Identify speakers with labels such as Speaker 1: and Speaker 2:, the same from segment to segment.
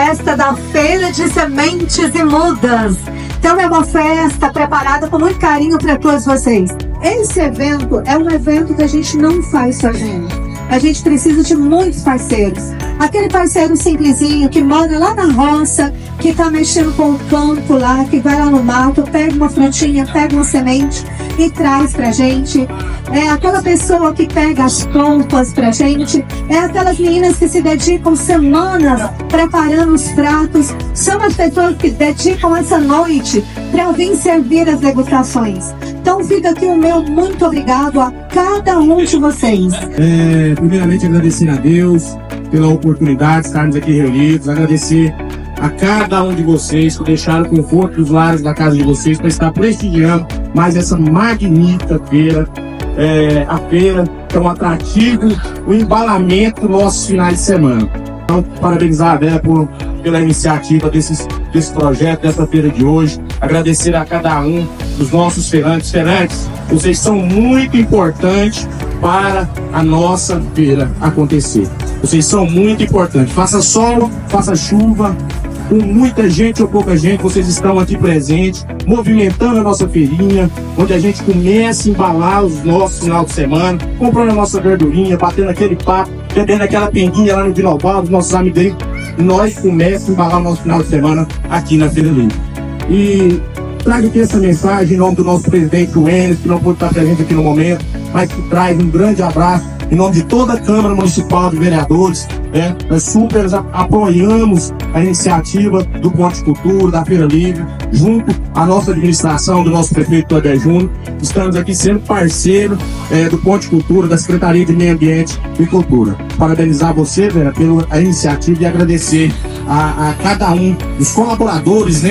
Speaker 1: festa da Feira de Sementes e Mudas. Então é uma festa preparada com muito carinho para todos vocês. Esse evento é um evento que a gente não faz sozinho. A gente precisa de muitos parceiros. Aquele parceiro simplesinho que mora lá na roça, que está mexendo com o campo lá, que vai lá no mato, pega uma frutinha, pega uma semente e traz pra gente. É aquela pessoa que pega as trompas pra gente. É aquelas meninas que se dedicam semanas preparando os pratos. São as pessoas que dedicam essa noite para vir servir as degustações. Então fica aqui o meu muito obrigado a cada um de vocês.
Speaker 2: Primeiramente agradecer a Deus pela oportunidade de estarmos aqui reunidos, agradecer a cada um de vocês que deixaram o conforto dos lares da casa de vocês para estar prestigiando mais essa magnífica feira. A feira é um atrativo, o embalamento dos nossos finais de semana. Então, parabenizar a Vera pela iniciativa desse projeto, dessa feira de hoje. Agradecer a cada um dos nossos feirantes. Feirantes, vocês são muito importantes para a nossa feira acontecer. Vocês são muito importantes. Faça sol, faça chuva, com muita gente ou pouca gente, vocês estão aqui presentes, movimentando a nossa feirinha, onde a gente começa a embalar os nossos final de semana, comprando a nossa verdurinha, batendo aquele papo, bebendo aquela pinguinha lá no Vinoval, dos nossos amigos aí. Nós começamos a embalar o nosso final de semana aqui na Feira Livre. E trago aqui essa mensagem em nome do nosso presidente, o Enes, que não pôde estar presente aqui no momento, mas que traz um grande abraço em nome de toda a Câmara Municipal de Vereadores. Nós super apoiamos a iniciativa do Ponto de Cultura, da Feira Livre, junto à nossa administração, do nosso prefeito Toder Júnior. Estamos aqui sendo parceiro do Ponto de Cultura, da Secretaria de Meio Ambiente e Cultura. Parabenizar você, Vera, pela iniciativa e agradecer a cada um dos colaboradores,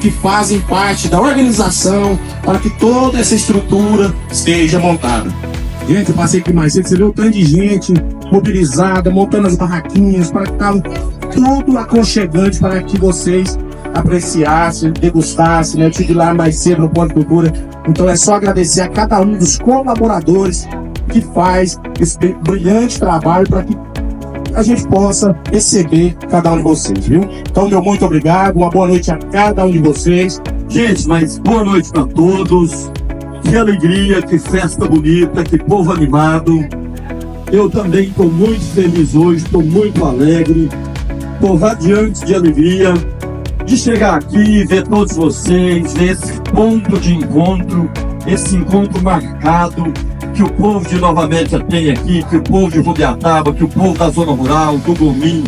Speaker 2: que fazem parte da organização para que toda essa estrutura esteja montada. Gente, eu passei aqui mais cedo, você viu o tanto de gente mobilizada, montando as barraquinhas, para que estava tudo aconchegante para que vocês apreciassem, degustassem. Eu estive lá mais cedo no Ponto de Cultura, então é só agradecer a cada um dos colaboradores que faz esse brilhante trabalho para que a gente possa receber cada um de vocês, viu? Então, meu muito obrigado, uma boa noite a cada um de vocês.
Speaker 3: Gente, mas boa noite para todos. Que alegria, que festa bonita, que povo animado. Eu também estou muito feliz hoje, estou muito alegre, estou radiante de alegria de chegar aqui e ver todos vocês, ver esse ponto de encontro, esse encontro marcado que o povo de Nova América tem aqui, que o povo de Rubiataba, que o povo da Zona Rural, do Gomim,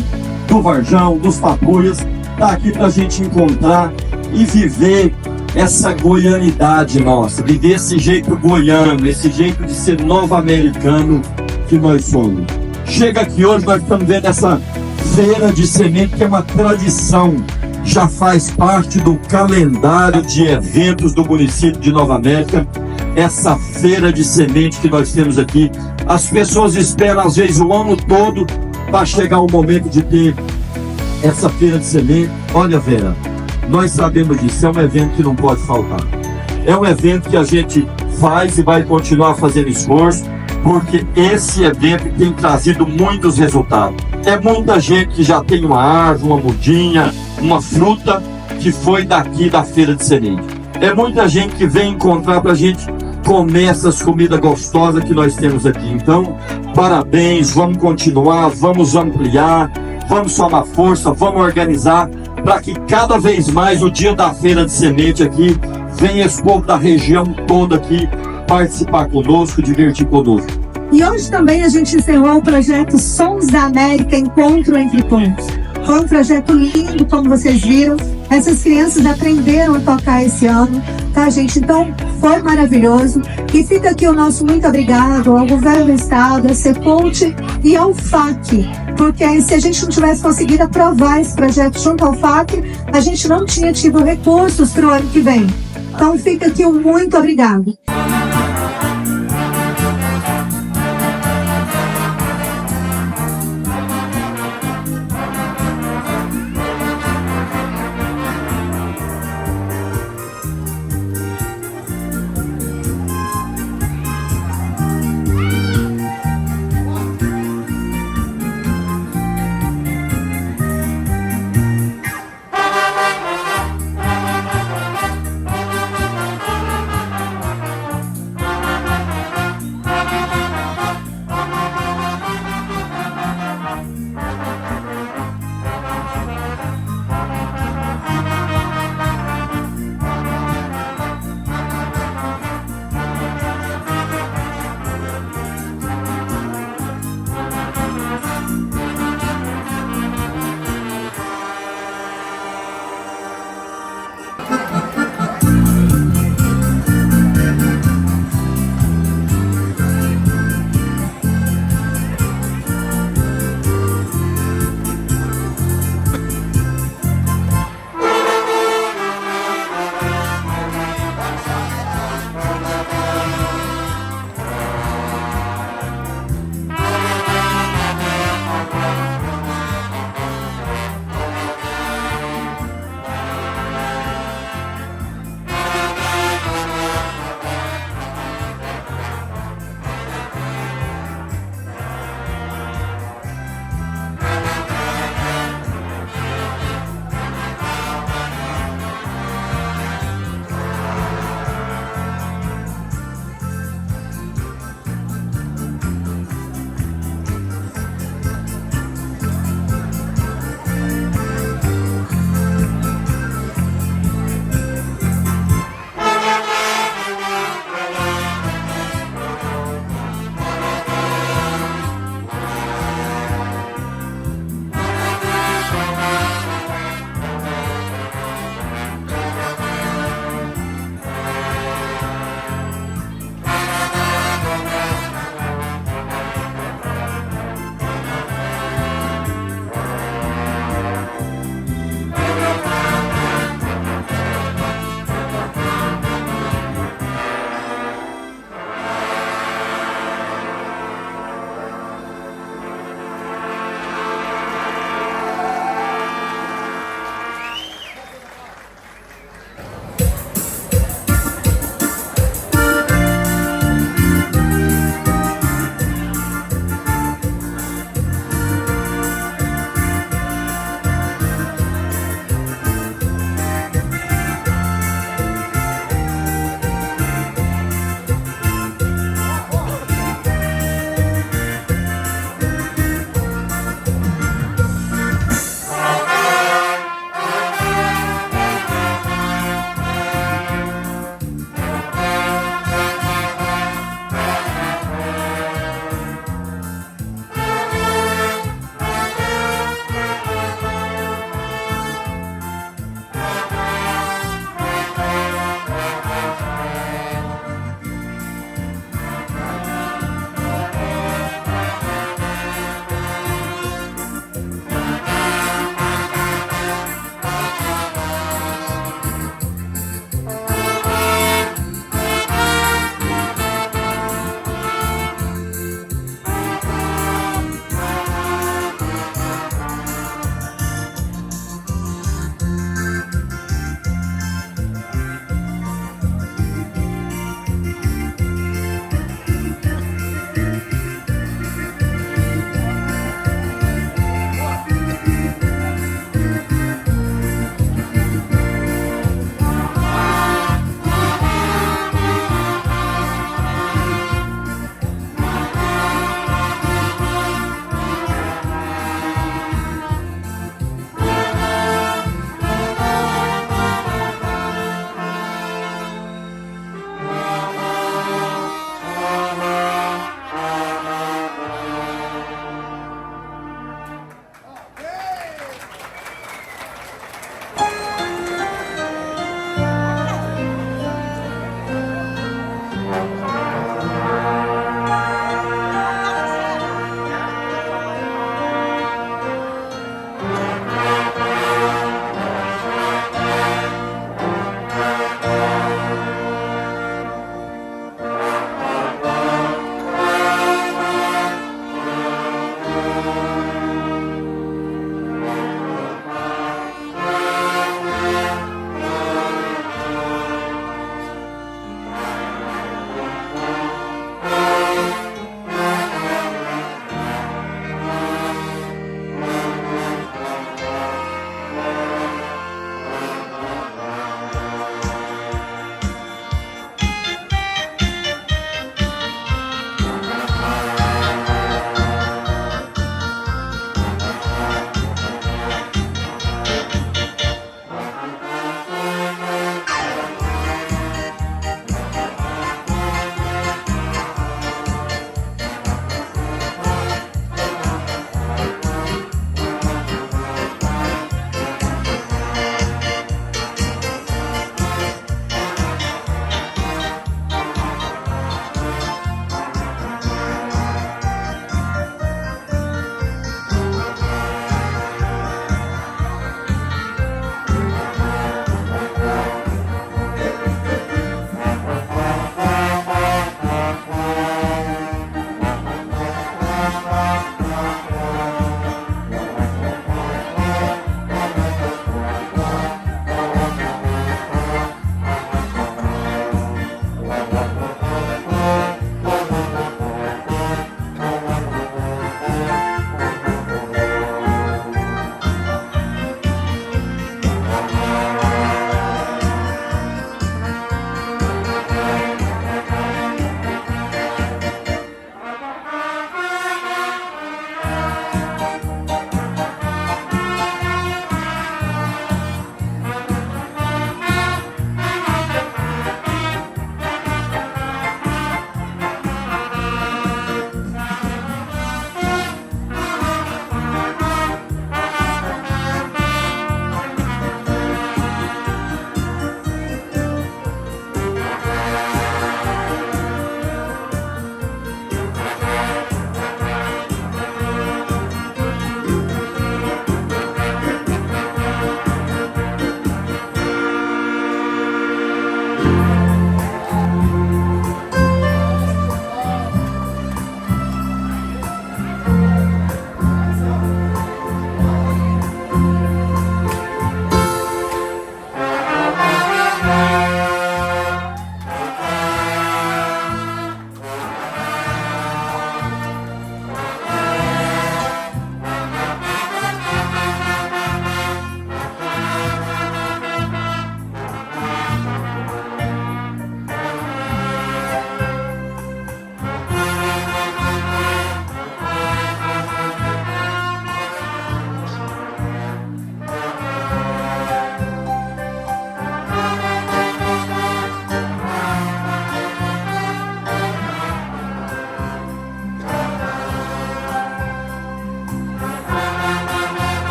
Speaker 3: do Varjão, dos Papoias, está aqui para a gente encontrar e viver essa goianidade nossa, viver esse jeito goiano, esse jeito de ser nova-americano que nós somos. Chega aqui hoje, nós estamos vendo essa Feira de Sementes, que é uma tradição, já faz parte do calendário de eventos do município de Nova América. Essa Feira de Sementes que nós temos aqui, as pessoas esperam às vezes o ano todo para chegar o momento de ter essa Feira de Sementes. Olha, Vera, nós sabemos disso, é um evento que não pode faltar. É um evento que a gente faz e vai continuar fazendo esforço, porque esse evento tem trazido muitos resultados. É muita gente que já tem uma árvore, uma mudinha, uma fruta que foi daqui da Feira de Sementes. É muita gente que vem encontrar pra gente comer essas comidas gostosas que nós temos aqui. Então, parabéns, vamos continuar, vamos ampliar, vamos somar força, vamos organizar, para que cada vez mais o dia da Feira de Semente aqui, venha esse povo da região toda aqui participar conosco, divertir conosco.
Speaker 1: E hoje também a gente encerrou o projeto Sons da América, Encontro Entre Pontos. Foi um projeto lindo, como vocês viram. Essas crianças aprenderam a tocar esse ano, tá, gente? Então, foi maravilhoso. E fica aqui o nosso muito obrigado ao Governo do Estado, a CEPULT e ao FAC. Porque se a gente não tivesse conseguido aprovar esse projeto junto ao FAC, a gente não tinha tido recursos para o ano que vem. Então, fica aqui o muito obrigado.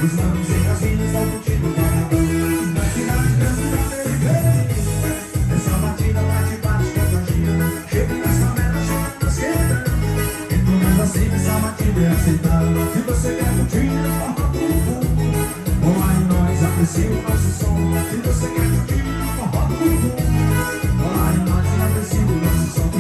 Speaker 4: Os manos e as minas estão curtindo o carnaval. Na cidade grande da periferia, essa batida bate, bate, contagia. Chega nas favelas, chega nas quebradas. Em todas as tribos essa batida é aceitável. Se você quer curtir o forró do bumbum, olá em nós, aprecie o nosso som. Se você quer curtir o forró do bumbum, olá em nós, aprecie o nosso som.